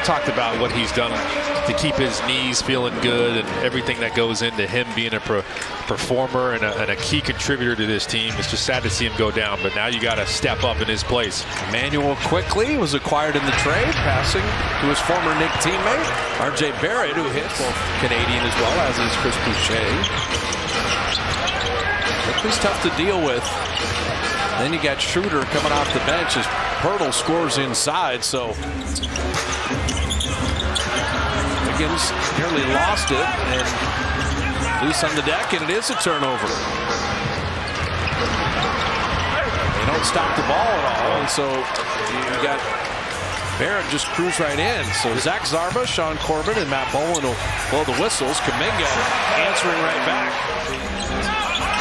Talked about what he's done to keep his knees feeling good and everything that goes into him being a performer and a key contributor to this team. It's just sad to see him go down, but now you got to step up in his place. Emmanuel quickly was acquired in the trade, passing to his former Knick teammate, R.J. Barrett, who hits both Canadian as well, as is Chris Boucher. Quickly's tough to deal with. Then you got Schroeder coming off the bench as Pirtle scores inside, so Wiggins nearly lost it and loose on the deck, and it is a turnover. They don't stop the ball at all, and so you got Barrett just cruise right in. So Zach Zarba, Sean Corbin, and Matt Bowen will blow the whistles. Kuminga answering right back.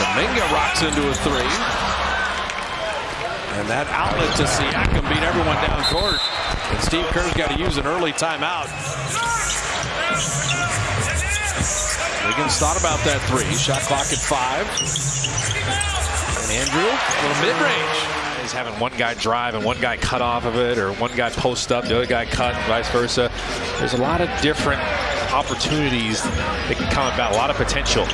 Kuminga rocks into a three. And that outlet to Siakam beat everyone down court. And Steve Kerr's got to use an early timeout. Wiggins thought about that three. Shot clock at 5. And Andrew, a little mid-range. He's having one guy drive and one guy cut off of it, or one guy post up, the other guy cut, and vice versa. There's a lot of different opportunities that can come about, a lot of potential.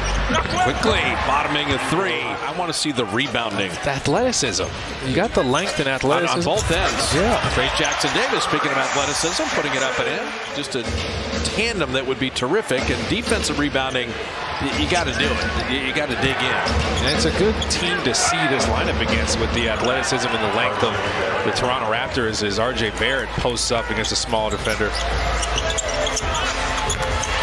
Quickly bottoming a three. I want to see the rebounding. The athleticism. You got the length and athleticism. On both ends. Yeah. Trace Jackson-Davis, speaking of athleticism, putting it up and in. Just a tandem that would be terrific. And defensive rebounding, you got to do it. You got to dig in. And it's a good team to see this lineup against with the athleticism and the length of the Toronto Raptors as R.J. Barrett posts up against a small defender.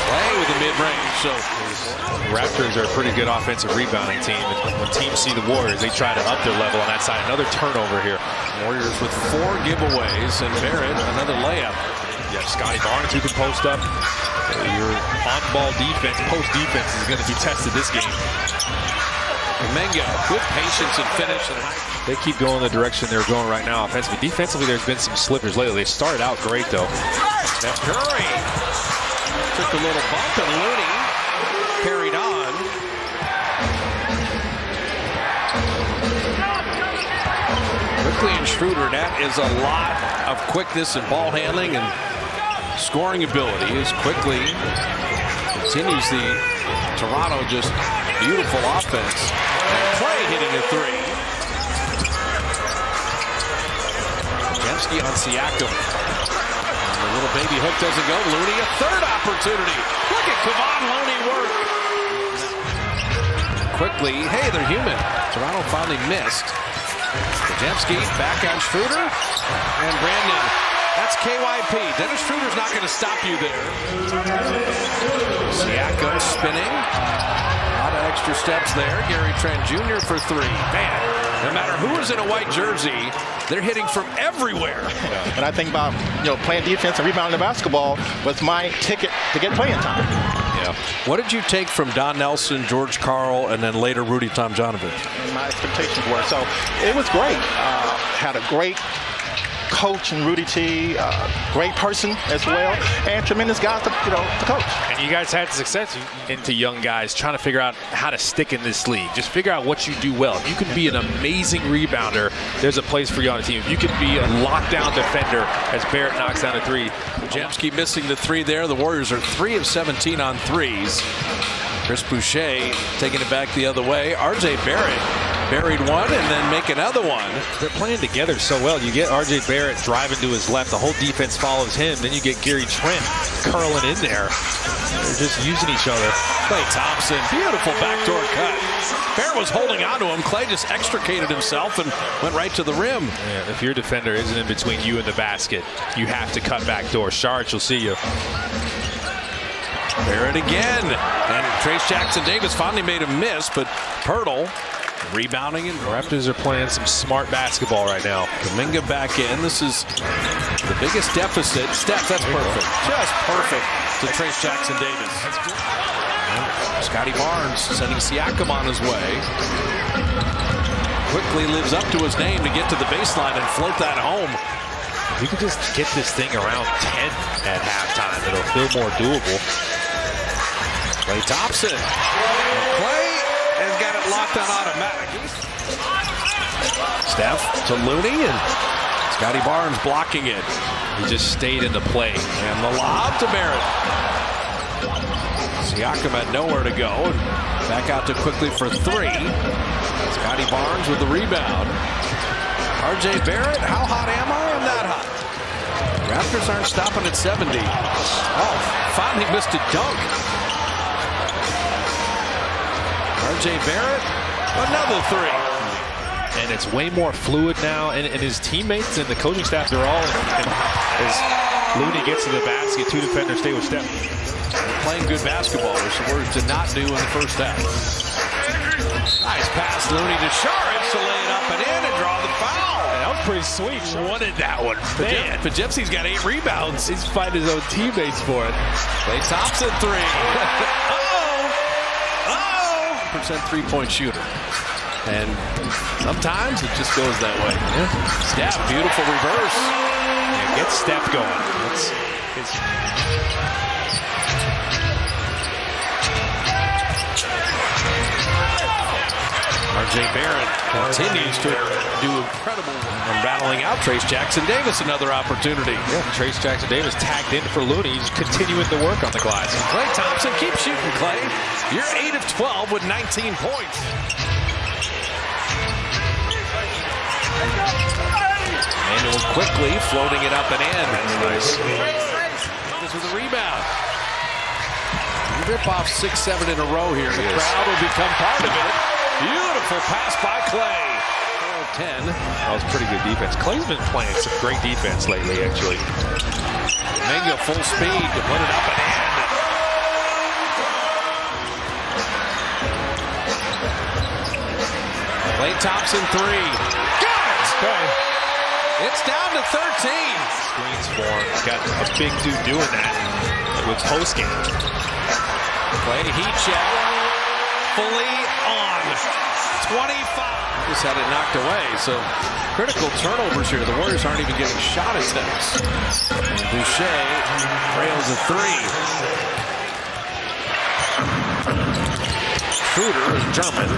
Play with the mid-range. So the Raptors are a pretty good offensive rebounding team. And when teams see the Warriors, they try to up their level on that side. Another turnover here. Warriors with 4 giveaways, and Barrett another layup. You have Scotty Barnes who can post up. Your on-ball defense, post defense is going to be tested this game. Kuminga, good patience and finish. They keep going the direction they're going right now offensively. Defensively, there's been some slippers lately. They started out great, though. Steph Curry took a little bump, and Looney carried on. Quickly and Schroeder, that is a lot of quickness and ball handling and scoring ability. As Quickly continues the Toronto just beautiful offense. And Clay hitting a three. Jemski on Siakam. The little baby hook doesn't go. Looney, a third opportunity. Look at Kevon Looney work. Quickly, hey, they're human. Toronto finally missed. Jemski back on Schroeder. And Brandon, that's KYP. Dennis Schroeder's not going to stop you there. Siakam spinning. A lot of extra steps there. Gary Trent Jr. for 3. Man, no matter who is in a white jersey, they're hitting from everywhere. Yeah. And I think about, playing defense and rebounding the basketball was my ticket to get playing time. Yeah. What did you take from Don Nelson, George Karl, and then later Rudy Tomjanovich? My expectations were. So it was great. Had a great coach in Rudy T, great person as well, and tremendous guys to coach. And you guys had success into young guys trying to figure out how to stick in this league. Just figure out what you do well. If you can be an amazing rebounder, there's a place for you on the team. If you can be a lockdown defender, as Barrett knocks down a 3. Jemski missing the 3 there. The Warriors are 3 of 17 on threes. Chris Boucher taking it back the other way. R.J. Barrett buried one and then make another one. They're playing together so well. You get R.J. Barrett driving to his left. The whole defense follows him. Then you get Gary Trent curling in there. They're just using each other. Klay Thompson, beautiful backdoor cut. Barrett was holding on to him. Klay just extricated himself and went right to the rim. Yeah, if your defender isn't in between you and the basket, you have to cut backdoor. Sharch will see you. Barrett again. And Trace Jackson-Davis finally made a miss, but Pirtle rebounding. And the Raptors are playing some smart basketball right now. Kuminga back in. This is the biggest deficit. Steph, that's perfect. Just perfect to Trace Jackson-Davis. Scotty Barnes sending Siakam on his way. Quickly lives up to his name to get to the baseline and float that home. If we could just get this thing around 10 at halftime, it'll feel more doable. Klay Thompson. Klay has got it locked on automatic. Steph to Looney, and Scotty Barnes blocking it. He just stayed in the play. And the lob to Barrett. Siakam had nowhere to go. And back out to quickly for three. Scotty Barnes with the rebound. RJ Barrett, how hot am I? I'm not hot. Raptors aren't stopping at 70. Oh, finally missed a dunk. RJ Barrett, another three. And it's way more fluid now. And his teammates and the coaching staff, they're all as Looney gets to the basket, two defenders stay with Steph. They're playing good basketball, which the Warriors did not do in the first half. Nice pass, Looney to Saric to lay it up and in and draw the foul. That was pretty sweet. Wanted that one. Man, Pajipsi's got 8 rebounds. He's fighting his own teammates for it. Klay Thompson three. Percent three-point shooter. And sometimes it just goes that way. Yeah. Steph, beautiful reverse. Yeah, get Steph going. RJ Barrett continues to do incredible and rattling out Trace Jackson Davis. Another opportunity. Yeah, Trace Jackson Davis tagged in for Looney. He's continuing to work on the glass. Klay Thompson, keep shooting, Klay. You're 8 of 12 with 19 points. Manuel quickly floating it up and in. That's nice. This was a rebound. Rip off 6-7 in a row here. The crowd will become part of it. Beautiful pass by Klay. 4 of 10. That was pretty good defense. Klay's been playing some great defense lately, actually. Kuminga full speed to put it up and in. Klay Thompson three. Got it! Okay. It's down to 13. Screens for him. Got a big dude doing that with post game. Klay heat check. Fully on. 25. Just had it knocked away. So critical turnovers here. The Warriors aren't even getting shot attempts. Boucher trails a three. Schroeder is German.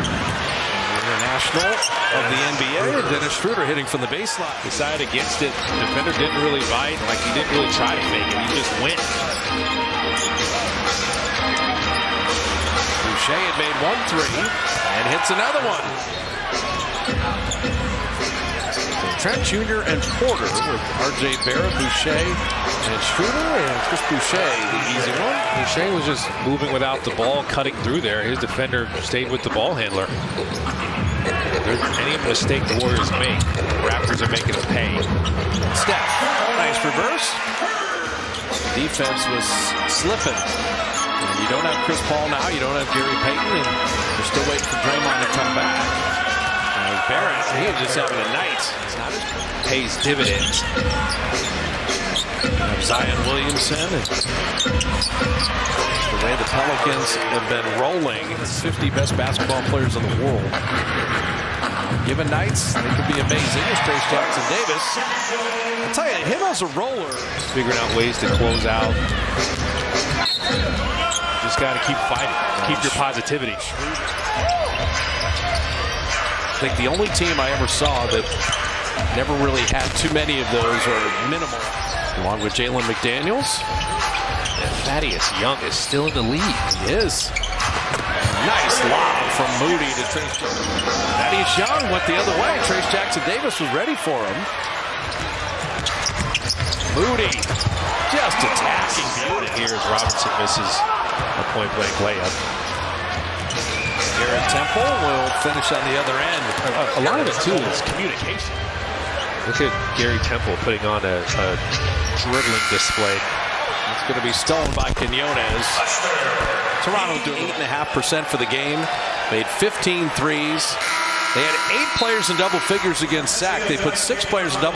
International of the NBA. Dennis Schroeder hitting from the baseline. Decided against it. The defender didn't really bite. Like, he didn't really try to fake it. He just went. Boucher had made 1 3 and hits another one. Trent Jr. and Porter with RJ Barrett, Boucher, and Schroeder, and Chris Boucher, the easy one. Boucher was just moving without the ball, cutting through there. His defender stayed with the ball handler. Any mistake the Warriors make, the Raptors are making them pay. Steph, nice reverse. Defense was slipping. And you don't have Chris Paul now, you don't have Gary Payton, and you're still waiting for Draymond to come back. And Barrett, he is just having a night. It's not as pays dividends. Zion Williamson, and the way the Pelicans have been rolling, 50 best basketball players in the world. Given nights, they could be amazing. As Trace Jackson Davis, I'll tell you, him as a roller, figuring out ways to close out. Just got to keep fighting. Keep your positivity. I think the only team I ever saw that never really had too many of those, or minimal, along with Jalen McDaniels. And Thaddeus Young is still in the league. He is. Nice lob from Moody to Trace Jackson. Thaddeus Young went the other way. Trace Jackson Davis was ready for him. Moody just attacking. And here's Robinson misses a point-blank layup. Garrett Temple will finish on the other end. A lot of it, too, is communication. Look at Gary Temple putting on a dribbling display. It's going to be stolen by Quinones. Toronto doing 8.5% for the game. Made 15 threes. They had 8 players in double figures against Sac. They put 6 players in double